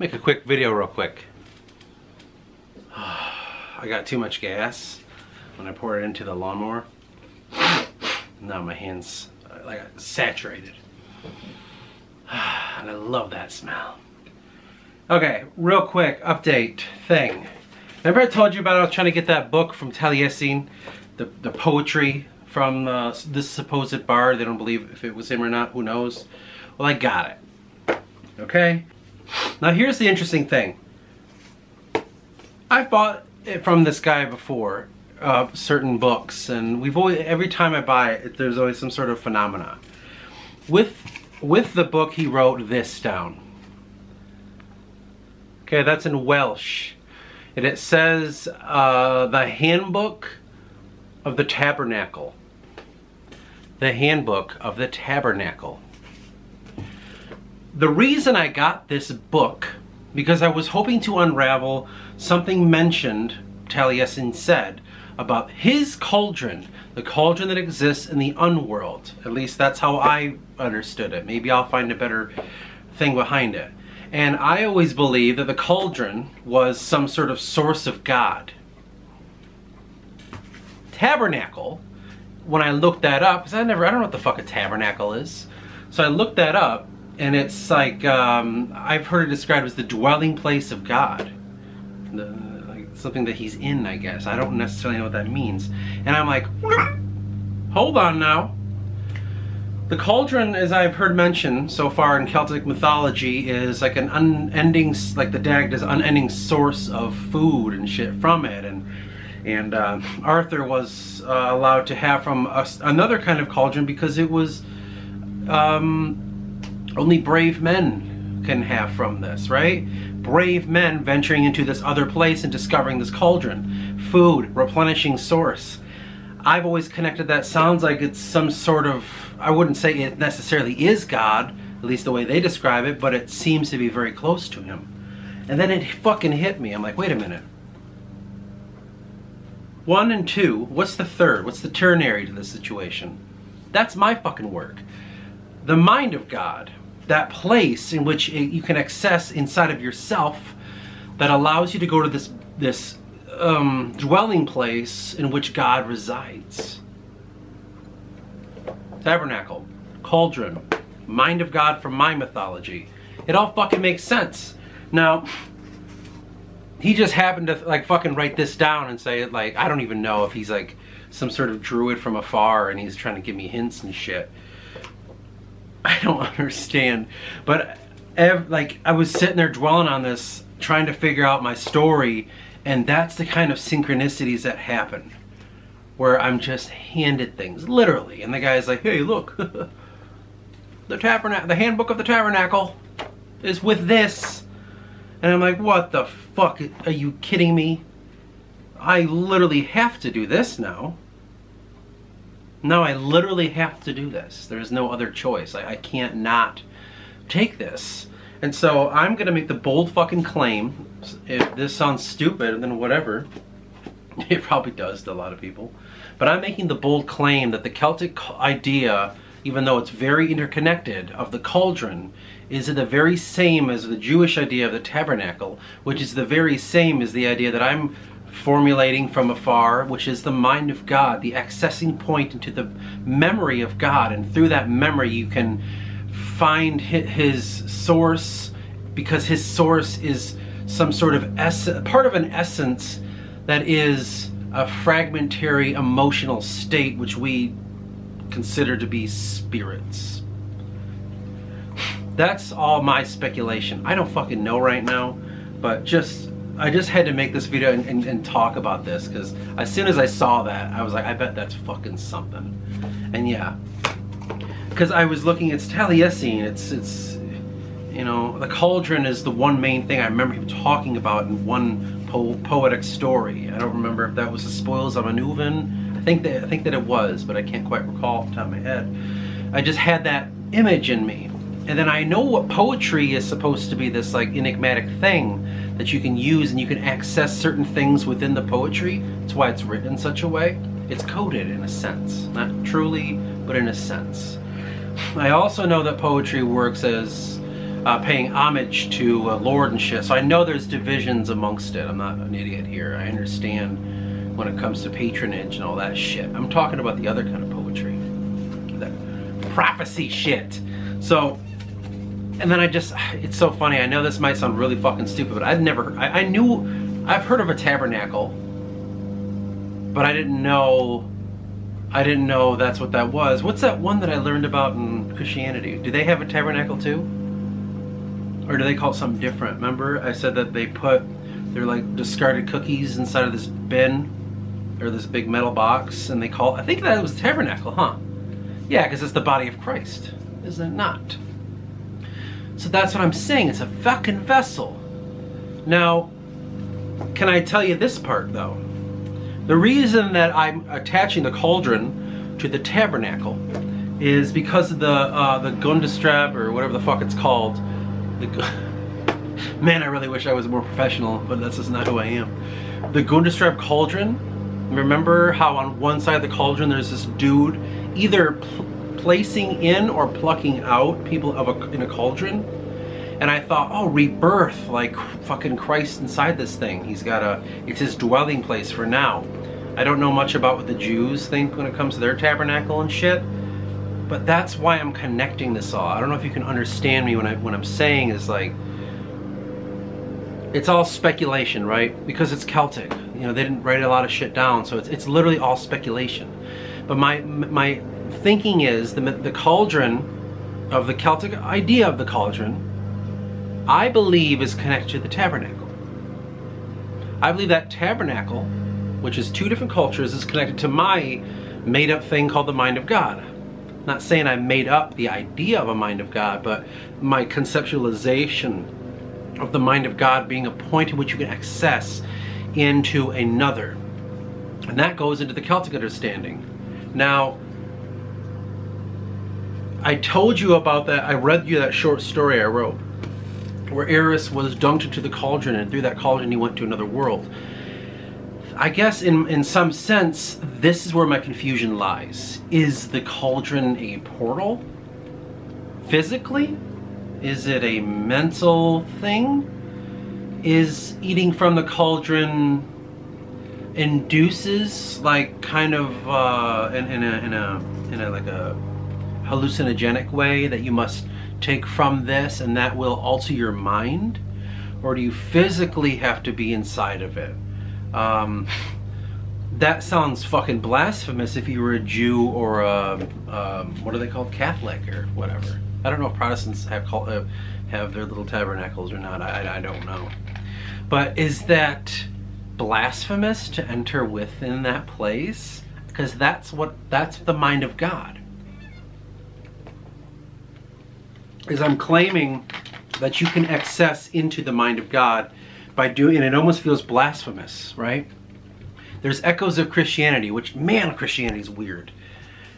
Make a quick video real quick. I got too much gas when I poured it into the lawnmower. Now my hands are like saturated. And I love that smell. Okay, real quick update thing. Remember I told you about I was trying to get that book from Taliesin, the poetry from this supposed bard. They don't believe if it was him or not, who knows. Well, I got it. Okay? Now here's the interesting thing. I've bought it from this guy before, certain books, and we've always, every time I buy it, there's always some sort of phenomena. With the book, he wrote this down. Okay, that's in Welsh. And it says, the Handbook of the Tabernacle. The Handbook of the Tabernacle. The reason I got this book, because I was hoping to unravel something mentioned, Taliesin said, about his cauldron, the cauldron that exists in the unworld. At least that's how I understood it. Maybe I'll find a better thing behind it. And I always believed that the cauldron was some sort of source of God. Tabernacle, when I looked that up, because I don't know what the fuck a tabernacle is. So I looked that up, and it's like, I've heard it described as the dwelling place of God. Like something that he's in, I guess. I don't necessarily know what that means. And I'm like, hold on now. The cauldron, as I've heard mentioned so far in Celtic mythology, is like an unending, like the Dagd is unending source of food and shit from it. And Arthur was allowed to have from another kind of cauldron because it was only brave men can have from this, right? Brave men venturing into this other place and discovering this cauldron. Food, replenishing source. I've always connected that. Sounds like it's some sort of, I wouldn't say it necessarily is God, at least the way they describe it, but it seems to be very close to him. And then it fucking hit me. I'm like, wait a minute. 1 and 2, what's the third? What's the ternary to this situation? That's my fucking work. The mind of God, that place in which you can access inside of yourself that allows you to go to this dwelling place in which God resides. Tabernacle, cauldron, mind of God from my mythology. It all fucking makes sense. Now, he just happened to like fucking write this down and say it like, I don't even know if he's like some sort of druid from afar and he's trying to give me hints and shit. I don't understand. But like I was sitting there dwelling on this, trying to figure out my story, and that's the kind of synchronicities that happen. Where I'm just handed things, literally. And the guy's like, hey, look, the Handbook of the Tabernacle is with this. And I'm like, what the fuck? Are you kidding me? I literally have to do this now. No, I literally have to do this. There's no other choice. I can't not take this. And so I'm gonna make the bold fucking claim. If this sounds stupid, then whatever. It probably does to a lot of people. But I'm making the bold claim that the Celtic idea, even though it's very interconnected, of the cauldron, is the very same as the Jewish idea of the tabernacle, which is the very same as the idea that I'm formulating from afar, which is the mind of God, the accessing point into the memory of God. And through that memory you can find his source, because his source is some sort of part of an essence that is a fragmentary emotional state which we consider to be spirits. That's all my speculation. I don't fucking know right now, but I just had to make this video and talk about this, because as soon as I saw that, I was like, I bet that's fucking something. And yeah, because I was looking, it's Taliesin, it's you know, the cauldron is the one main thing I remember him talking about in one poetic story. I don't remember if that was the Spoils of Maneuven. I think that it was, but I can't quite recall off the top of my head. I just had that image in me. And then I know what poetry is supposed to be, this like enigmatic thing that you can use and you can access certain things within the poetry. That's why it's written in such a way. It's coded in a sense. Not truly, but in a sense. I also know that poetry works as paying homage to Lord and shit. So I know there's divisions amongst it. I'm not an idiot here. I understand when it comes to patronage and all that shit. I'm talking about the other kind of poetry, that prophecy shit. So, and then it's so funny. I know this might sound really fucking stupid, but I've heard of a tabernacle, but I didn't know that's what that was. What's that one that I learned about in Christianity? Do they have a tabernacle too? Or do they call it something different? Remember I said that they're like discarded cookies inside of this bin or this big metal box, and I think that was a tabernacle, huh? Yeah, because it's the body of Christ, is it not? So that's what I'm saying. It's a fucking vessel. Now, can I tell you this part though? The reason that I'm attaching the cauldron to the tabernacle is because of the Gundestrap, or whatever the fuck it's called. Man, I really wish I was more professional, but that's just not who I am. The Gundestrap cauldron. Remember how on one side of the cauldron there's this dude either placing in or plucking out people in a cauldron? And I thought, oh, rebirth, like fucking Christ inside this thing. It's his dwelling place for now. I don't know much about what the Jews think when it comes to their tabernacle and shit, but that's why I'm connecting this all. I don't know if you can understand me when I'm saying is like, it's all speculation, right? Because it's Celtic. You know, they didn't write a lot of shit down, so it's literally all speculation. But my thinking is the cauldron, of the Celtic idea of the cauldron, I believe is connected to the tabernacle. I believe that tabernacle, which is two different cultures, is connected to my made-up thing called the mind of God. Not saying I made up the idea of a mind of God, but my conceptualization of the mind of God being a point in which you can access into another. And that goes into the Celtic understanding. Now, I told you about that, I read you that short story I wrote, where Eris was dunked into the cauldron, and through that cauldron he went to another world. I guess in some sense, this is where my confusion lies. Is the cauldron a portal? Physically? Is it a mental thing? Is eating from the cauldron induces like kind of in a like a hallucinogenic way that you must take from this and that will alter your mind? Or do you physically have to be inside of it? That sounds fucking blasphemous if you were a Jew or a, what are they called? Catholic or whatever. I don't know if Protestants have their little tabernacles or not. I don't know. But is that blasphemous to enter within that place? Because that's the mind of God. Is I'm claiming that you can access into the mind of God by doing, and it almost feels blasphemous, right? There's echoes of Christianity, which, man, Christianity is weird.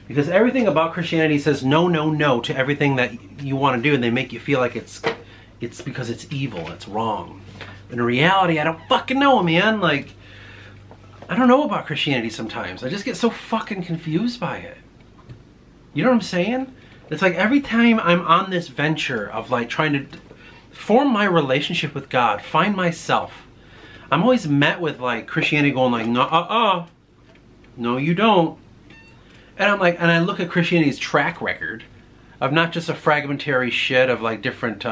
Because everything about Christianity says no, no, no to everything that you want to do, and they make you feel like it's because it's evil, it's wrong. But in reality, I don't fucking know, man. Like, I don't know about Christianity sometimes. I just get so fucking confused by it. You know what I'm saying? It's like every time I'm on this venture of like trying to form my relationship with God, find myself, I'm always met with like Christianity going like, no, no you don't. And I'm like, and I look at Christianity's track record of not just a fragmentary shit of like different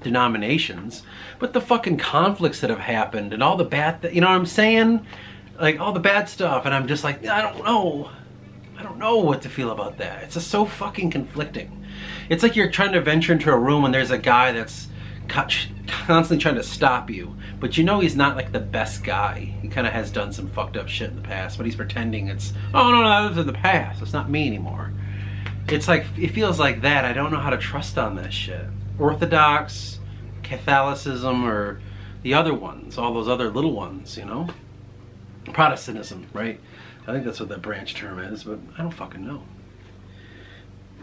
denominations, but the fucking conflicts that have happened and all the bad, you know what I'm saying? Like all the bad stuff, and I'm just like, I don't know what to feel about that. It's just so fucking conflicting. It's like you're trying to venture into a room and there's a guy that's constantly trying to stop you, but you know he's not like the best guy. He kind of has done some fucked up shit in the past, but he's pretending it's, oh no, that was in the past, it's not me anymore. It's like, it feels like that. I don't know how to trust on that shit. Orthodox, Catholicism, or the other ones, all those other little ones, you know? Protestantism, right? I think that's what that branch term is, but I don't fucking know.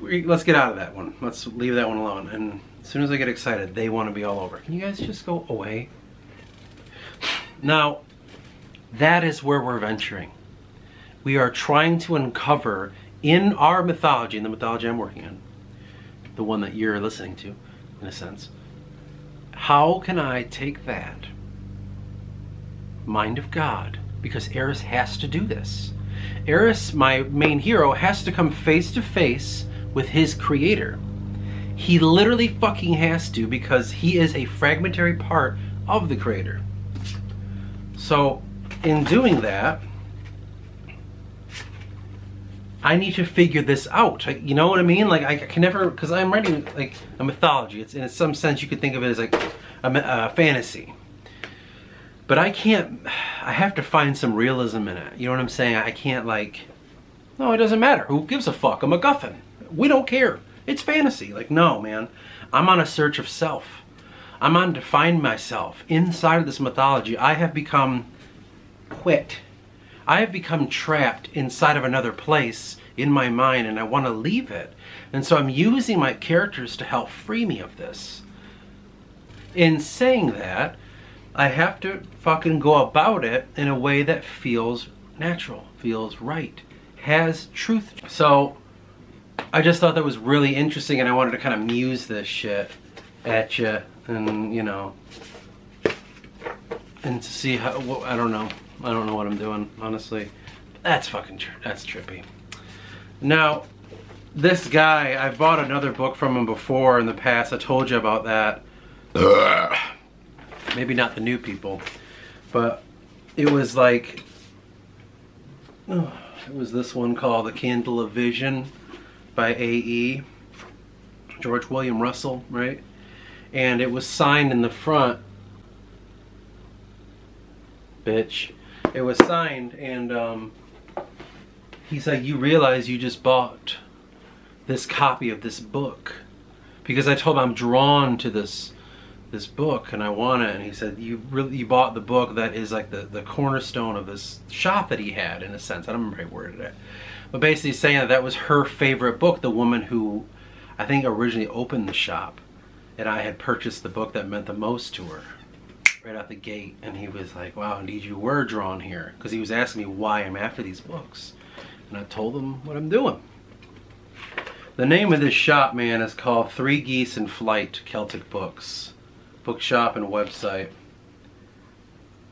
Let's get out of that one. Let's leave that one alone. And as soon as I get excited, they want to be all over. Can you guys just go away? Now, that is where we're venturing. We are trying to uncover in our mythology, in the mythology I'm working on, the one that you're listening to, in a sense. How can I take that mind of God? Because Eris has to do this. Eris, my main hero, has to come face to face with his creator. He literally fucking has to, because he is a fragmentary part of the creator. So in doing that, I need to figure this out. You know what I mean? Like, I can never, because I'm writing like a mythology. It's in some sense you could think of it as like a fantasy. But I can't, I have to find some realism in it. You know what I'm saying? I can't like, no, it doesn't matter. Who gives a fuck? I'm a MacGuffin. We don't care. It's fantasy. Like, no, man. I'm on a search of self. I'm on to find myself. Inside of this mythology, I have become quit. I have become trapped inside of another place in my mind, and I want to leave it. And so I'm using my characters to help free me of this. In saying that, I have to fucking go about it in a way that feels natural, feels right, has truth. So I just thought that was really interesting, and I wanted to kind of muse this shit at you, and you know, and to see how, I don't know what I'm doing, honestly. That's fucking that's trippy. Now, this guy, I bought another book from him before in the past. I told you about that. Maybe not the new people, but it was like, it was this one called The Candle of Vision by A.E. George William Russell, right? And it was signed in the front. Bitch. It was signed, and he's like, you realize you just bought this copy of this book? Because I told him I'm drawn to this book and I want it, and he said, you bought the book that is like the cornerstone of this shop that he had, in a sense. I don't remember how he worded it, but basically saying that that was her favorite book, the woman who I think originally opened the shop, and I had purchased the book that meant the most to her right out the gate. And he was like, wow, indeed you were drawn here, because he was asking me why I'm after these books, and I told him what I'm doing. The name of this shop, man, is called Three Geese in Flight Celtic Books. Bookshop and website.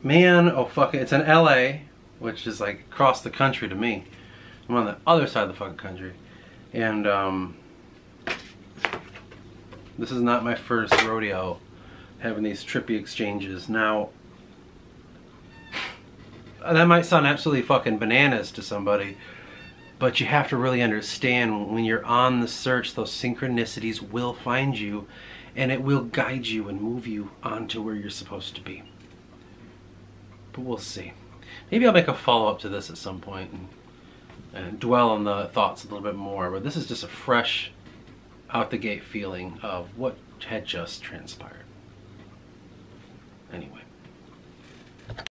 Man, oh fuck it, it's in LA, which is like across the country to me. I'm on the other side of the fucking country. And this is not my first rodeo having these trippy exchanges. Now, that might sound absolutely fucking bananas to somebody, but you have to really understand, when you're on the search, those synchronicities will find you, and it will guide you and move you on to where you're supposed to be. But we'll see. Maybe I'll make a follow-up to this at some point and dwell on the thoughts a little bit more, but this is just a fresh, out-the-gate feeling of what had just transpired. Anyway.